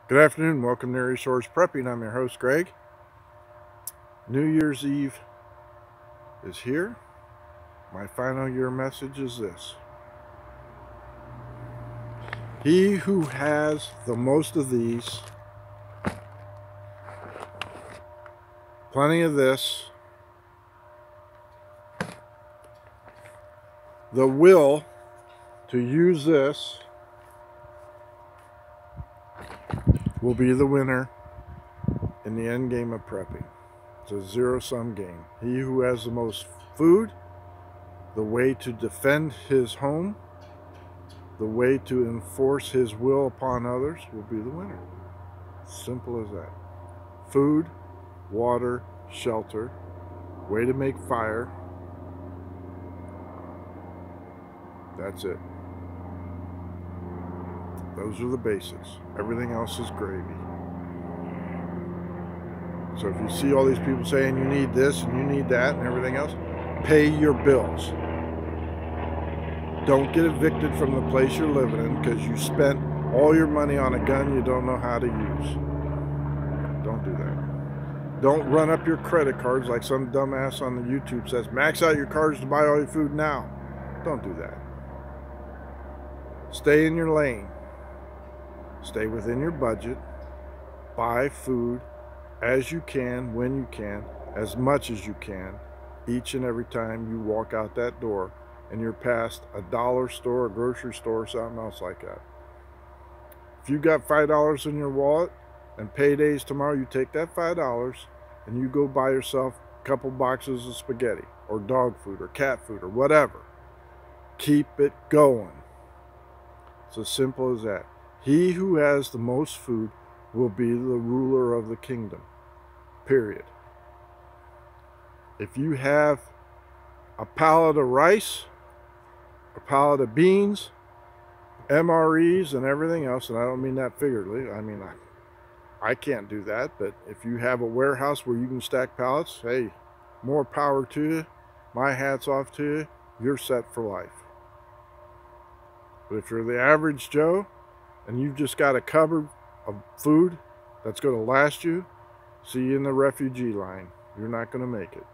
Good afternoon. Welcome to Resource Prepping. I'm your host, Greg. New Year's Eve is here. My final year message is this: he who has the most of these, plenty of this, the will to use this, will be the winner in the end game of prepping. It's a zero-sum game. He who has the most food, the way to defend his home, the way to enforce his will upon others, will be the winner. Simple as that. Food, water, shelter, way to make fire. That's it. Those are the basics. Everything else is gravy. So if you see all these people saying you need this and you need that and everything else, pay your bills. Don't get evicted from the place you're living in because you spent all your money on a gun you don't know how to use. Don't do that. Don't run up your credit cards like some dumbass on the YouTube says, max out your cards to buy all your food now. Don't do that. Stay in your lane. Stay within your budget. Buy food as you can, when you can, as much as you can, each and every time you walk out that door and you're past a dollar store, a grocery store, or something else like that. If you got $5 in your wallet and payday's tomorrow, you take that $5 and you go buy yourself a couple boxes of spaghetti or dog food or cat food or whatever. Keep it going. It's as simple as that. He who has the most food will be the ruler of the kingdom. Period. If you have a pallet of rice, a pallet of beans, MREs, and everything else, and I don't mean that figuratively, I mean, I can't do that, but if you have a warehouse where you can stack pallets, hey, more power to you. My hat's off to you. You're set for life. But if you're the average Joe and you've just got a cupboard of food that's going to last you, see you in the refugee line. You're not going to make it.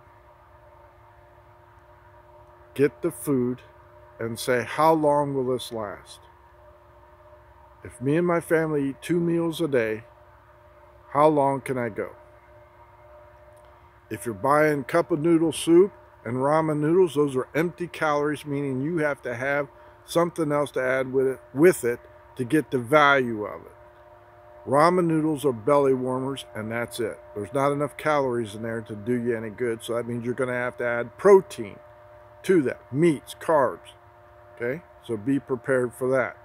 Get the food and say, how long will this last? If me and my family eat 2 meals a day, how long can I go? If you're buying cup of noodle soup and ramen noodles, those are empty calories, meaning you have to have something else to add with it to get the value of it. Ramen noodles are belly warmers, and that's it. There's not enough calories in there to do you any good, so that means you're going to have to add protein to that. Meats, carbs. Okay? So be prepared for that.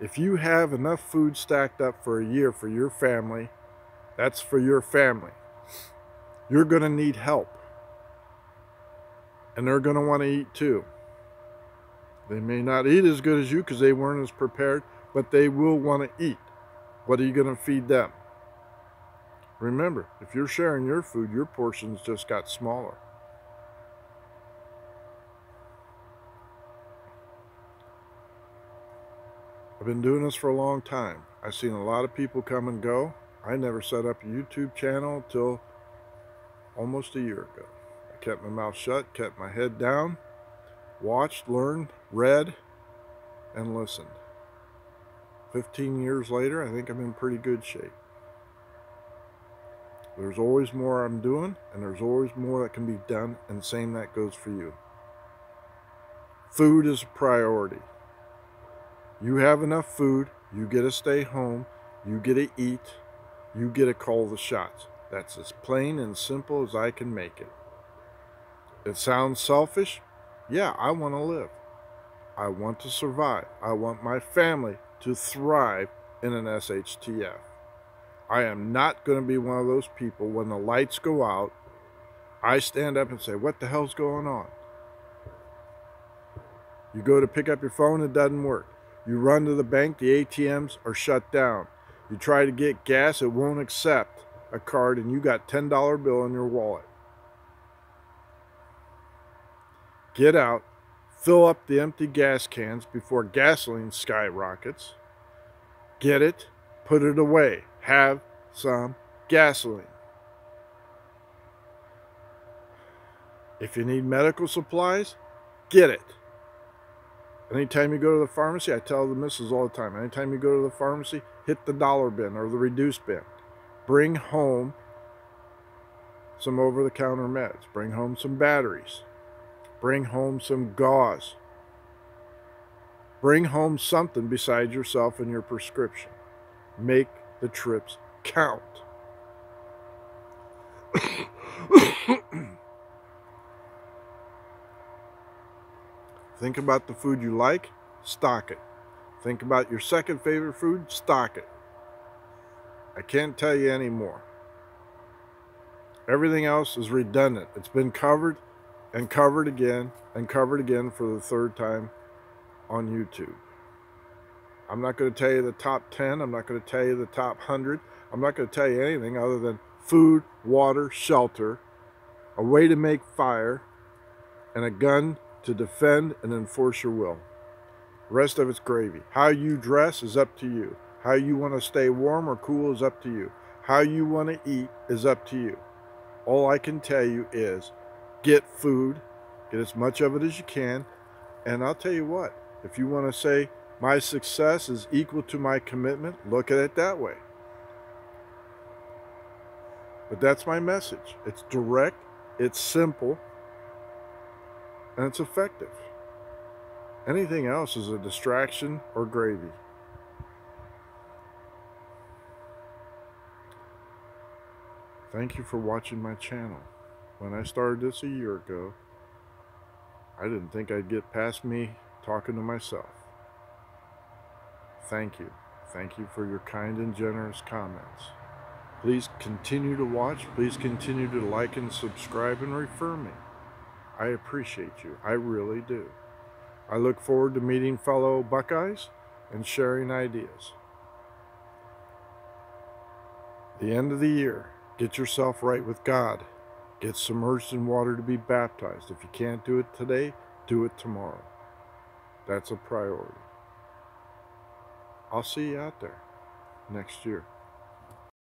If you have enough food stacked up for a year for your family, that's for your family. You're going to need help. And they're going to want to eat too. They may not eat as good as you because they weren't as prepared, but they will want to eat. What are you going to feed them? Remember, if you're sharing your food, your portions just got smaller. I've been doing this for a long time. I've seen a lot of people come and go. I never set up a YouTube channel till almost a year ago. I kept my mouth shut, kept my head down, watched, learned, read, and listened. 15 years later, I think I'm in pretty good shape. There's always more I'm doing, and there's always more that can be done, and same that goes for you. Food is a priority. You have enough food, you get to stay home, you get to eat, you get to call the shots. That's as plain and simple as I can make it. It sounds selfish. Yeah, I want to live. I want to survive. I want my family to thrive in an SHTF. I am not going to be one of those people when the lights go out, I stand up and say, what the hell's going on? You go to pick up your phone, it doesn't work. You run to the bank, the ATMs are shut down. You try to get gas, it won't accept a card, and you got a $10 bill in your wallet. Get out, Fill up the empty gas cans before gasoline skyrockets. Get it, put it away. Have some gasoline. If you need medical supplies, get it. Anytime you go to the pharmacy, I tell the missus all the time, anytime you go to the pharmacy, hit the dollar bin or the reduced bin. Bring home some over-the-counter meds. Bring home some batteries. Bring home some gauze. Bring home something besides yourself and your prescription. Make the trips count. Think about the food you like, stock it. Think about your second favorite food, stock it. I can't tell you any more. Everything else is redundant. It's been covered and covered again and covered again for the third time on YouTube. I'm not going to tell you the top 10. I'm not going to tell you the top 100. I'm not going to tell you anything other than food, water, shelter, a way to make fire, and a gun to defend and enforce your will. The rest of it's gravy. How you dress is up to you. How you want to stay warm or cool is up to you. How you want to eat is up to you. All I can tell you is get food, get as much of it as you can, and I'll tell you what, if you want to say my success is equal to my commitment, look at it that way. But that's my message. It's direct, it's simple, and it's effective. Anything else is a distraction or gravy. Thank you for watching my channel. When I started this a year ago, I didn't think I'd get past me talking to myself. Thank you. Thank you for your kind and generous comments. Please continue to watch. Please continue to like and subscribe and refer me. I appreciate you. I really do. I look forward to meeting fellow Buckeyes and sharing ideas. The end of the year. Get yourself right with God. Get submerged in water to be baptized. If you can't do it today, do it tomorrow. That's a priority. I'll see you out there next year.